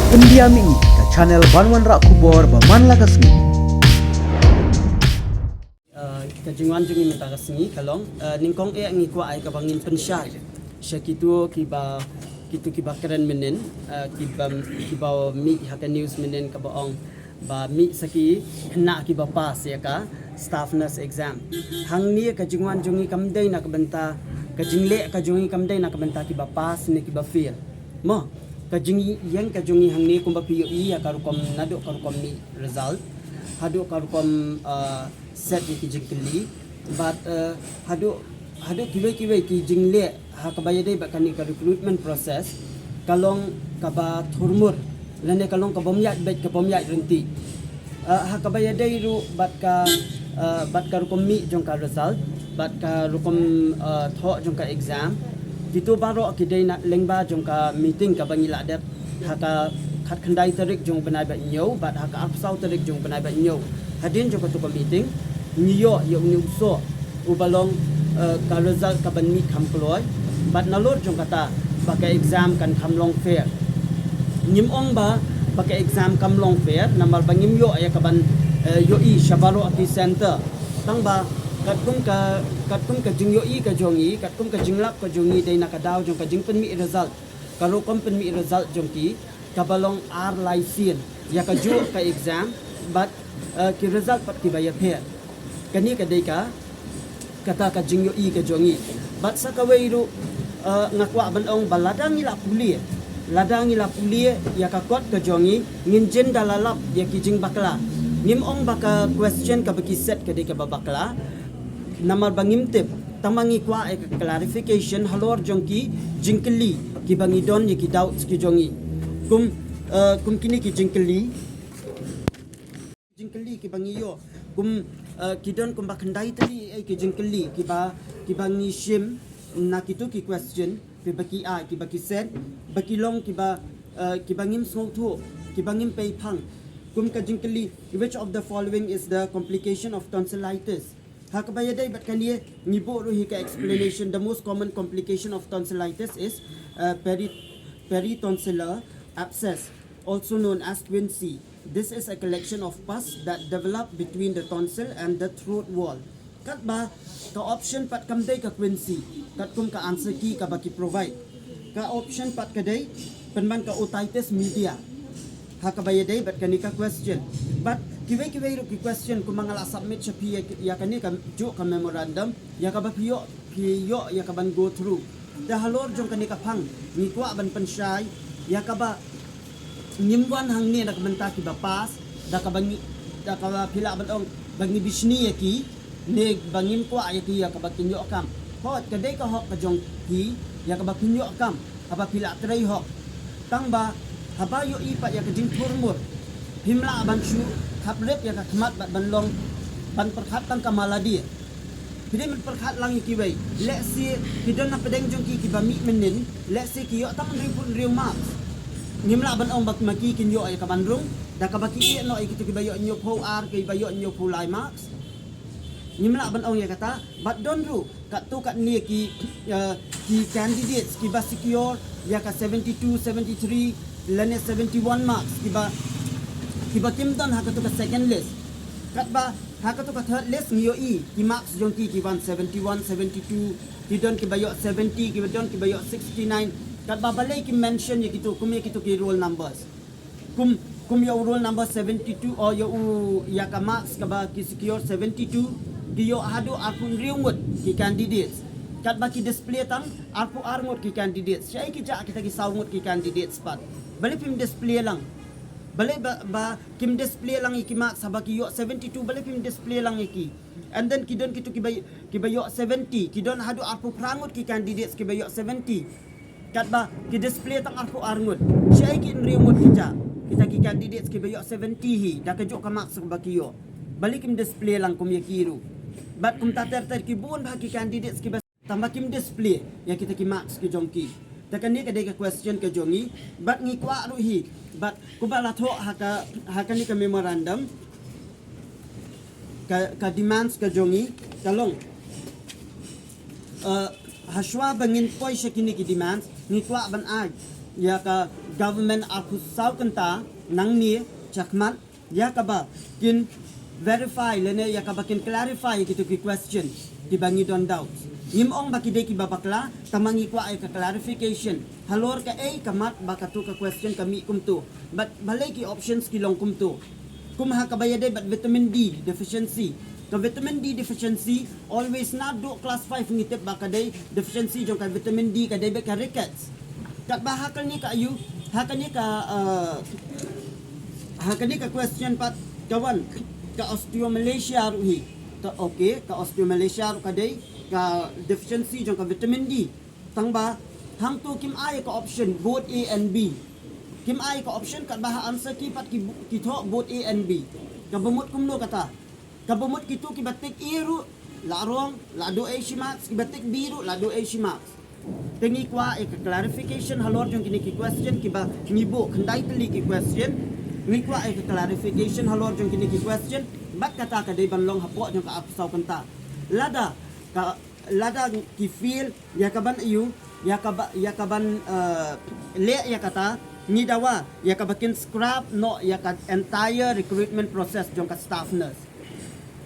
Pendiam ini ke channel Banwan Rak Kubor Baman Lagasmi. Kajungan jungi minta kasih kalong ningkong ngi ko ay kabangin pensyai syakitu kiba keren menen kiba mi haka news menen kabaong ba mi saki na kiba pas ya ka staff nurse exam hang ni kajungan jungi kamdai na kabanta kajingle kajungi kamdai na kabanta kiba pas ni kiba fail mo kajungi yang kajungi hang ni kumba POE ya karukom nado karukom ni result hadu karukom set ni kijingkeli but hadu kiwe ki jingle ha kabaya dai bakani ka recruitment process kalong kaba thurmur lane kalong ka bomya bet ka bomya renti ha kabaya dai ru bat ka rukom mi jong ka result bat ka rukom tho jong ka exam itu baro kidai na lengba jong ka meeting ka bangila dat ha ka khat khandai tarik jong banai ba nyau bat ha ka apsau tarik jong banai ba nyau hadin jong ka tu ka meeting niyo yo ni uso ubalong ka result ka ban mi khamploi bat nalor jong kata pakai exam kan kamlong fair nyim ong ba pakai exam kamlong fair namal bangim yo ya kaban yo i shabaro ati center tang ba katkum ka jing yo i ka jongi katkum ka jinglap ka jongi dai na ka daw jong ka jing pen mi result karo kom pen mi result jong ki kabalong ar laisin ya ka ju ka exam but ki result pat ki bayar fair kani ka dai ka kata ka jing yo i ka jongi but sa kawai ru ngakwa banong baladang ila pulie ya ka kot ka jongi nginjen dalalap ya kijing bakla nim ong baka question ka baki set ka de ka bakla namar bangim tip tamangi kwa e clarification halor jongki jingkeli ki bangi don ya ki doubt ki jongi kum kini ki jingkeli ki bangi yo ki don kum bakandai tadi ki jingkeli ki bangi shim nak itu ki question ki baki a ki baki set baki long ki bangim sotu ki bangim pei phang kum ka jingkeli which of the following is the complication of tonsillitis hakabaya dai bat kanie nibo ru hi ka explanation the most common complication of tonsillitis is peritonsillar abscess also known as quinsy. This is a collection of pus that develop between the tonsil and the throat wall. Kat ba ka option pat kamday ka quinsy kat kum ka answer ki ka baki provide ka option pat kaday penman ka otitis media hakabaya day bat kani ka question but kiwe ro ki question kum mangala submit sa pi ya kani ka jo ka memorandum ya ka ba piyo ya ka ban go through da halor jong kani ka phang ni kwa ban pensyai ya ka ba nimwan hang ni nak benta ki ba pas da ka pila ban bangi bisni ya ki neg bangin ko ay ki ya kabakinyo kam hot kadai ka hok ka jong ki ya kabakinyo kam aba pila tray hok tangba haba yo ipat ya kajing turmur himla ban shu khaprep ya ka khmat ban long ban perkhat tang kamaladi pide men perkhat lang ki wei let's see kidon na pedeng jong ki ba mi menin let's see ki yo tang ripun riu marks nimla ban ong bak maki kinyo ay kabandrung da kabaki no ay kitu ki bayo nyo pho ar ki bayo nyo pho lai marks nimla ban ong ya kata but don't do kat tu kat ni ki candidates ki ba secure ya ka 72 73 lane 71 marks ki ba kim don ha ka tu ka second list kat ba ha ka tu ka third list ni yo i ki marks jong ki 171 72 ki don ki ba yo 70 ki don ki ba yo 69 kat ba balay ki mention ya kitu kum ya kitu ki roll numbers kum yo roll number 72 or yo ya ka marks ka ba ki secure 72 diyo hadu arpun riungut ki candidates kat baki display tang arpu arngut ki candidates syai ki ja kita ki saungut ki candidates pat bali pim display lang bali ba kim display lang ikima sabaki yo 72 bali pim display lang iki and then kidon kitu ki bayo 70 kidon hadu arpu prangut ki candidates ki bayo 70 kat ba ki display tang arpu arngut syai ki riungut ki ja kita ki candidates ki bayo 70 hi da kajo ka marks baki yo bali kim display lang kum yakiru bat kum tater ki bun bagi candidates ki tambah kim display ya kita ki marks ki jongki takan ni kadai ka question ka jongi bat ngi kwa ruhi bat kubala tho haka ni ka memorandum ka demands ka jongi kalong haswa bangin poi shakini ki demands ni kwa ban ai ya ka government aku sau kanta nang ni chakmat ya ka ba kin verify lene ya ka ba kin clarify gitu ki question di bangi don doubts nim ong baki de ki babakla tamangi kwa ay ka clarification halor ka ay kamat baka tu ka question kami kumtu but balay ki options ki long kumtu kumha ka bayade but vitamin D deficiency ka vitamin D deficiency always na do class 5 ngitip baka day deficiency jong ka vitamin D ka day ka rickets kat bahakal ni ka ayu hakal ni ka question pat kawan ka osteomalacia ruhi ka okay ka osteomalacia ru ka day ka deficiency jong ka vitamin D tangba hang tu kim ay ka option both A and B kim ay ka option kat baha answer ki pat ki tho both A and B ka bumut kumno kata kabumot kitu kibatik iru larong lado A shimax kibatik biru lado A shimax tengi kwa ka clarification halor jong kini ki question kiba ngibo kandai teli ki question ngi kwa ka clarification halor jong kini ki question bat kata ka dei banlong hapo jong ka apsaw kanta lada ki feel ya kaban ayu ya kaban le ya kata ni dawa ya kabakin scrap no ya ka entire recruitment process jong ka staff nurse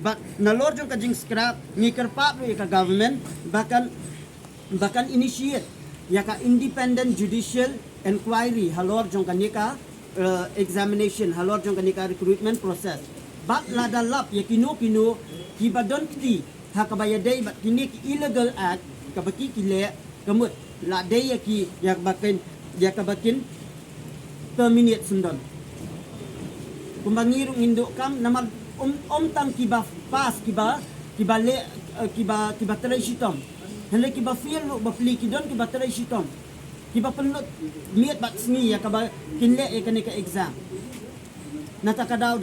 but nalor jong kajing scrap ni kerpap ya ka government bahkan initiate ya ka independent judicial inquiry halor jong kanika examination halor jong kanika recruitment process but lada lap ya kino kibadon kiti hakabayadai but kini illegal act kabaki kile kamut la day ya kabakin terminate sundon kumbangirung induk kam namag tang kiba pas kiba tray shitom hande kiba feel lo bapli kidon kiba tray shitom kiba penut miat bat sngi ya kaba kinle ya kanika exam natakadaw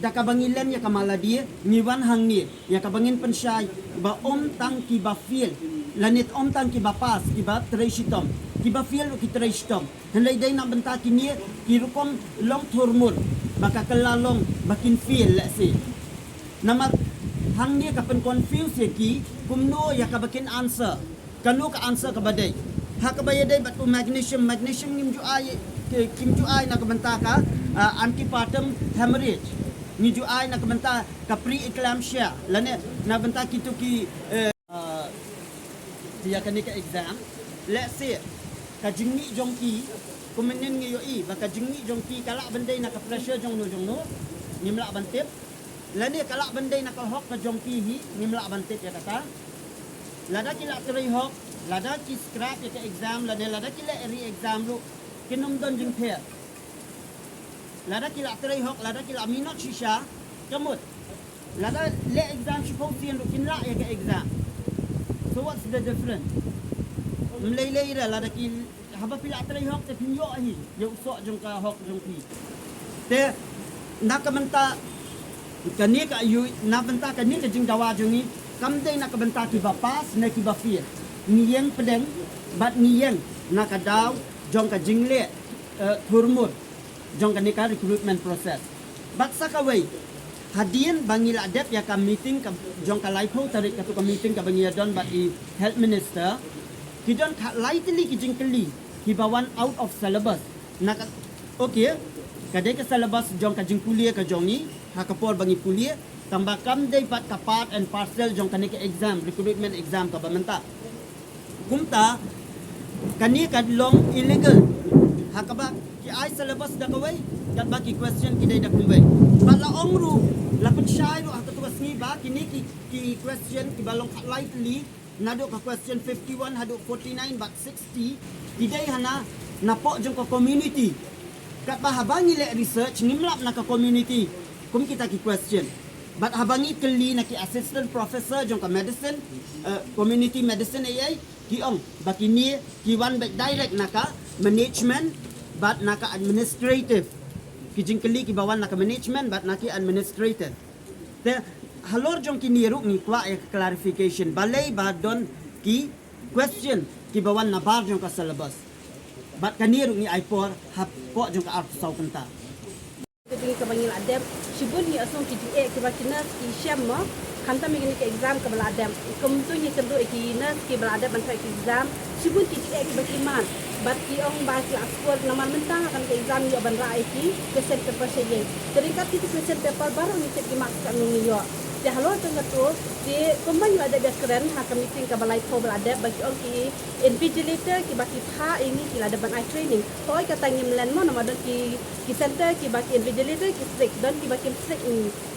dakabangilen ya kamala dia niwan hang ni ya kabangin pensyai ba tang kiba feel lanit tang kiba pas kiba tray shitom kiba feel lo ki tray shitom hande day na benta kini kirukom long turmur baka kelalong bakin feel let's say namat hang dia kapan confuse ya ki kumno ya ka bakin answer kanu ka answer ka badai ha ka bayadai batu magnesium kim ju ai na ka benta ka antepartum hemorrhage ni ju ai na ka benta ka preeclampsia lane na benta kitu ki dia kanika exam let's say ka jingni jongki kumenin ngi yoi baka jingni jongki kala bandai nak pressure jong no nimla bantip lani kala bandai nak hok ka jongki hi nimla bantip ya kata lada kila trai hok lada ki scrap ya ka exam lada kila re exam lu kinum don jing the lada kila trai hok lada kila minot shisha kamut lada le exam supposed lu kinla ya ka exam so what's the difference mlei lada ki haba pila atray hok te pinyo ahi yo usok jong ka hok jong pi te nakamenta kani ka yu nabenta kani ka jing dawa jong ni kamdei nakabenta ki bapas na ki bafir niyeng pedeng bat niyeng nakadaw jong ka jingle turmur jong kani ka recruitment process bat sakaway hadien bangila adep ya ka meeting ka jong ka laipo tarik ka tu ka meeting ka bangia don bat i health minister kidon ka lightly ki jingkeli hibawan out of syllabus nak okay kadai ke syllabus jong ka jing kuliah ka jong ni hakapor bangi kuliah tambah kam dei pat ka part and parcel jong kani ke exam recruitment exam ka bamenta kumta kani ka long illegal hakaba ki ai syllabus da kawai kat baki question ki dei da kumbai bala ongru lapun shairu hakatugas ni ba kini ki question ki balong lightly nado ka question 51 hado 49 but 60 didai hana napok jong ka community kat bahabangi le research ngimlap na ka community kum kita ki question but habangi keli na ki assistant professor jong ka medicine community medicine ai ki ong bakini ki one back direct na ka management but na ka administrative ki jing keli ki bawan na ka management but na ki administrative te halor jong kiniru ni kwa ya clarification balay ba don ki question ki bawan na bar jong ka syllabus bat kaniru ni aipor hapo jong ka arsaw kanta Ketika kabangil adem sibun ni asong ki ki bakina ki shamma kanta mi ke exam ka bala adem kumtu ni kendo ki nas ki bala adem ban ki exam sibun ki ki bakiman bati ong baki askor naman mentang akan ke exam yo ban rai ki question paper seye teringkat itu question paper baru ni cek di marks kan yo de halo tengah tu di combine ada dia keren ha meeting ka balai tho ada bagi ong ki invigilator ki baki pha ini ki ada ban eye training toy kata ngimlen mo nama ki center ki baki invigilator ki strict dan ki baki strict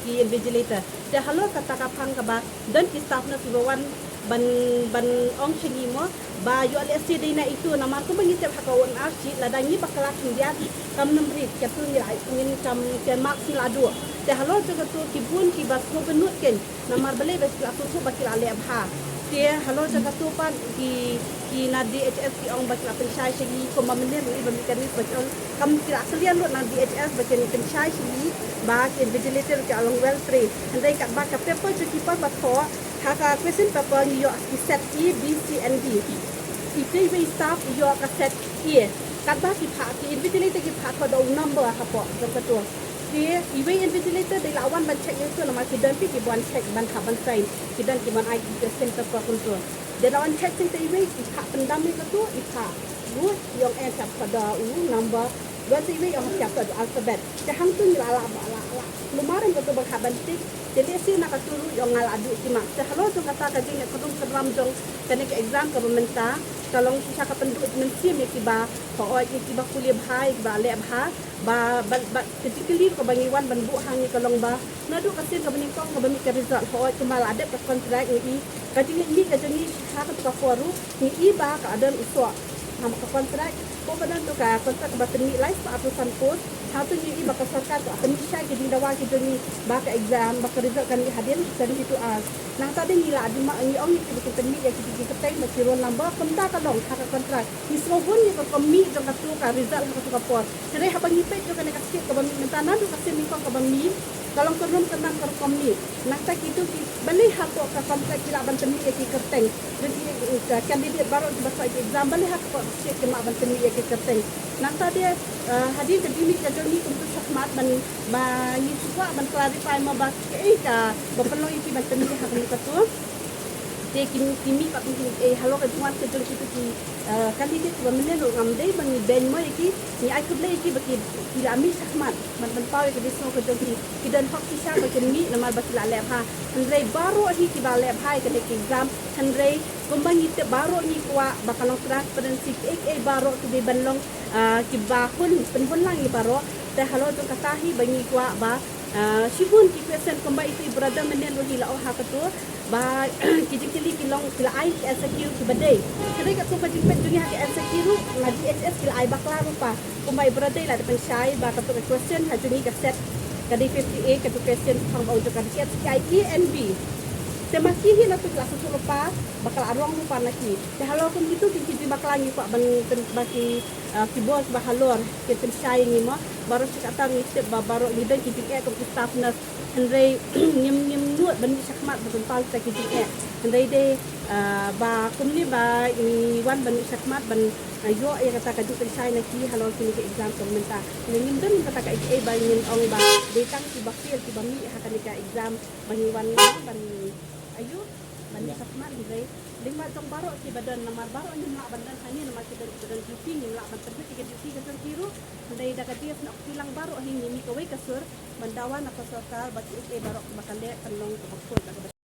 ki invigilator de halo kata kapang ka ba dan ki staff na si bawan ban ong chingi mo ba yo ali asi dina itu nama ko bangitep hakawan archi ladangi bakala kindian kam nombri katu ni ai ingin kam ke marks ni ladu te halo tu katu kibun ki bas ko benut ken namar bele bas la tu bakil ale abha te halo tu katu pan ki na DHS ki ong bakil pensyai segi ko mamene ni bamikanis bakil kam kira kalian lo na DHS bakil pensyai segi ba ki vigilator ki along well trained andai kat ba ka paper tu ki pa ba tho haka question paper ni yo ki set E B C and D if we staff yo ka set E kat ba ki pha ki invigilator ki pha tho do number ha po jong katu dia iwe invigilator de lawan ban check itu nama ki dan ki buan check ban ha ban train ki dan ki ban ai question paper kuntu de lawan check sing te iwe ki pha pendam ni katu i pha bu yong en tap pada number dan iwe yong tap pada alphabet de hang tu ni la lumaran katu ban ha ban tik jadi si nak turu yang ngal adu cima. Sehalo tu kata kaji nak kedung keram jong kena ke exam ke pemerintah. Kalau kita ke penduduk mensim ya kiba, kau kiba kuliah bahai, kiba leh bahai, ba ketikili ke bangiwan banbu hangi kalong ba. Nadu kasih ke beningkong ke bami ke result. Kau kemal ada ke kontrak ni. Kaji ni kaji ni hak ke foru ni iba ke ada usua. Ham ke kontrak. Kau benar tu ke kontrak ke bateni live ke atusan pos. Satu ni bakal sarkat tu akan bisa jadi dawa kita ni baka exam baka result kan hadir dari itu as. Nang tadi ni lah di mak ni ong ni kita temi ya kita ketai masih roll number kemta kalong hak kontrak. Ni sohun ni ko kami jong katu ka result ka tu kapor. Jadi habang ni pet jo kan kasih ke bami mentana tu kasih mingkong ke bami. Kalau kerun kenang ke kami. Nang tak itu beli hak ka kontrak kila ban temi ya kita keteng. Jadi kandidat baru di baka exam beli hak ko kasih ke mak ban temi ya kita keteng. Nang tadi hadir ke dimi ni untuk sakmat ban ni suka ban clarify ma ba ka bapalo iki ban temi hak ni katu te kimi ka halo ka juan ke jong itu ki kandidat ba menen ngam dei ban ni ben mo iki ni ai kudle iki baki kila mi sakmat ban pau ke disno ke jong ki dan hok kisah ba mi nama ba kila le ha handrei baru hi ki ba le hai ke exam handrei kumbang ite baru ni kwa bakalong transparency ek baru tu di banlong ki ba hun penhun lang ni baru te halo tu katahi bangi kwa ba shibun ki question kumba itu brother menen lo hila oh hakatu ba kijikili kilong kila ai SQ ki badai kali ka tu pajik pet dunia ki SQ na DHS kila ai bakla rupa kumba brother la depan syai ba ka tu question ha juni ka set kadi 58 ka tu question pang ba ujuk ka ki and B Temaki na tu kelas 10 lupa bakal arong lupa lagi. Halo kun gitu kiki bakal lagi pak ban baki kibos bahalor kita sai ni mo baru kata ni step baru ni dan kiki ke staff nas Henry nyem nuat ban sakmat betul pal ta kiki Henry de ba kumni ba ini wan ban sakmat ban yo ya kata kaju sai na ki halo kini ke exam pemerintah. Nyem dan kata ka ba nyem ong ba detang ki bakil ki bami hakani ka exam bani wan ban ayo bani sakmat ni lima jong baru ki badan nama baru ni mak badan hani nama ki badan duty ni mak badan duty ke duty ke kiru ndai daga dia nak hilang baru hi ni mi ko we kasur bandawan apa sokal bagi baru bakal le kanong ko